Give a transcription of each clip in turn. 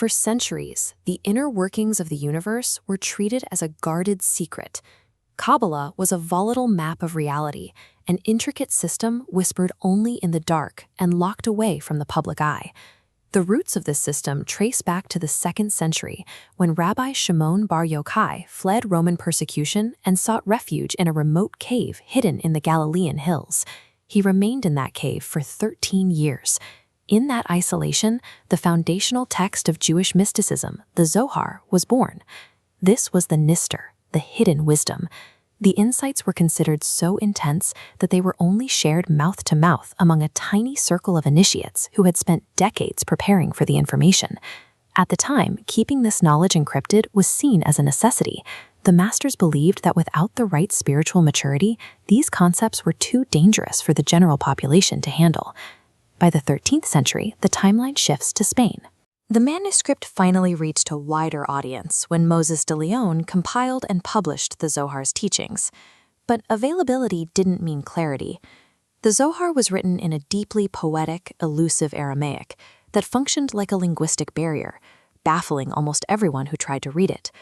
For centuries, the inner workings of the universe were treated as a guarded secret. Kabbalah was a volatile map of reality, an intricate system whispered only in the dark and locked away from the public eye. The roots of this system trace back to the 2nd century, when Rabbi Shimon bar Yochai fled Roman persecution and sought refuge in a remote cave hidden in the Galilean hills. He remained in that cave for 13 years. In that isolation, the foundational text of Jewish mysticism, the Zohar, was born. This was the Nister, the hidden wisdom. The insights were considered so intense that they were only shared mouth to mouth among a tiny circle of initiates who had spent decades preparing for the information. At the time, keeping this knowledge encrypted was seen as a necessity. The masters believed that without the right spiritual maturity, these concepts were too dangerous for the general population to handle. By the 13th century, the timeline shifts to Spain. The manuscript finally reached a wider audience when Moses de León compiled and published the Zohar's teachings. But availability didn't mean clarity. The Zohar was written in a deeply poetic, elusive Aramaic that functioned like a linguistic barrier, baffling almost everyone who tried to read it.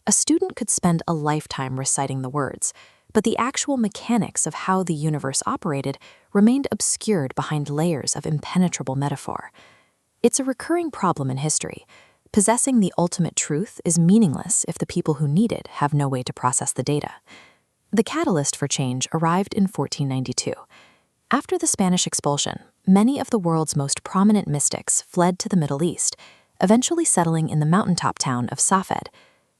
A student could spend a lifetime reciting the words, but the actual mechanics of how the universe operated remained obscured behind layers of impenetrable metaphor. It's a recurring problem in history. Possessing the ultimate truth is meaningless if the people who need it have no way to process the data. The catalyst for change arrived in 1492. After the Spanish expulsion, many of the world's most prominent mystics fled to the Middle East, eventually settling in the mountaintop town of Safed.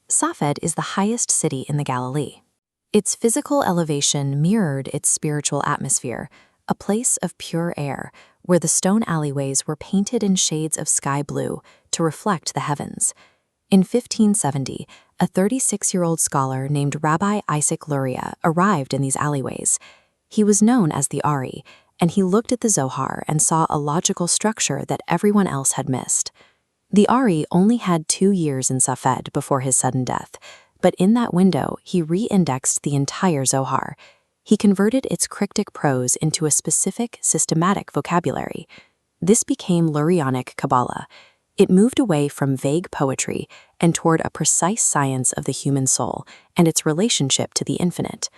Safed is the highest city in the Galilee. Its physical elevation mirrored its spiritual atmosphere, a place of pure air, where the stone alleyways were painted in shades of sky blue to reflect the heavens. In 1570, a 36-year-old scholar named Rabbi Isaac Luria arrived in these alleyways. He was known as the Ari, and he looked at the Zohar and saw a logical structure that everyone else had missed. The Ari only had 2 years in Safed before his sudden death, but in that window he re-indexed the entire Zohar. He converted its cryptic prose into a specific, systematic vocabulary. This became Lurianic Kabbalah. It moved away from vague poetry and toward a precise science of the human soul and its relationship to the infinite.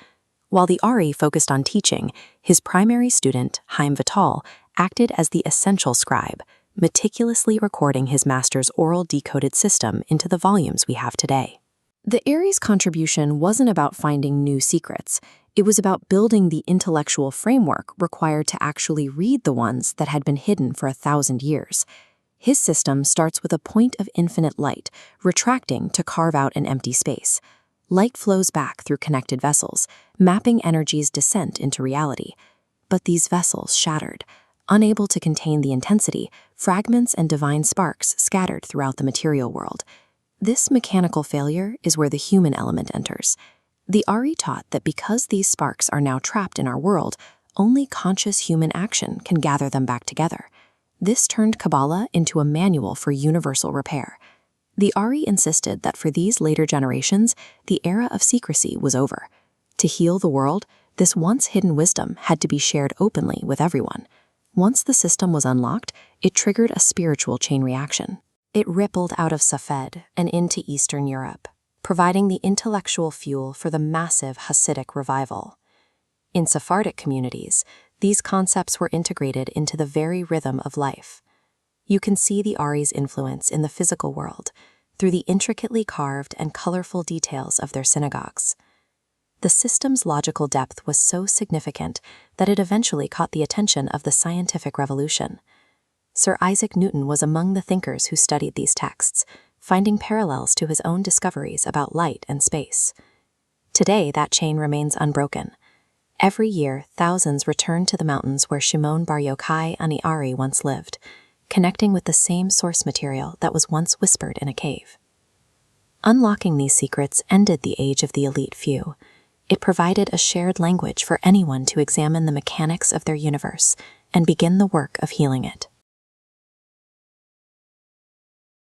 While the Ari focused on teaching, his primary student, Chaim Vital, acted as the essential scribe, meticulously recording his master's oral decoded system into the volumes we have today. The Ari's contribution wasn't about finding new secrets. It was about building the intellectual framework required to actually read the ones that had been hidden for 1,000 years. His system starts with a point of infinite light, retracting to carve out an empty space. Light flows back through connected vessels, mapping energy's descent into reality. But these vessels shattered. Unable to contain the intensity, fragments and divine sparks scattered throughout the material world. This mechanical failure is where the human element enters. The Ari taught that because these sparks are now trapped in our world, only conscious human action can gather them back together. This turned Kabbalah into a manual for universal repair. The Ari insisted that for these later generations, the era of secrecy was over. To heal the world, this once hidden wisdom had to be shared openly with everyone. Once the system was unlocked, it triggered a spiritual chain reaction. It rippled out of Safed and into Eastern Europe, providing the intellectual fuel for the massive Hasidic revival. In Sephardic communities, these concepts were integrated into the very rhythm of life. You can see the Ari's influence in the physical world through the intricately carved and colorful details of their synagogues. The system's logical depth was so significant that it eventually caught the attention of the scientific revolution. Sir Isaac Newton was among the thinkers who studied these texts, finding parallels to his own discoveries about light and space. Today, that chain remains unbroken. Every year, thousands return to the mountains where Shimon bar Yochai and the Ari once lived, connecting with the same source material that was once whispered in a cave. Unlocking these secrets ended the age of the elite few. It provided a shared language for anyone to examine the mechanics of their universe and begin the work of healing it.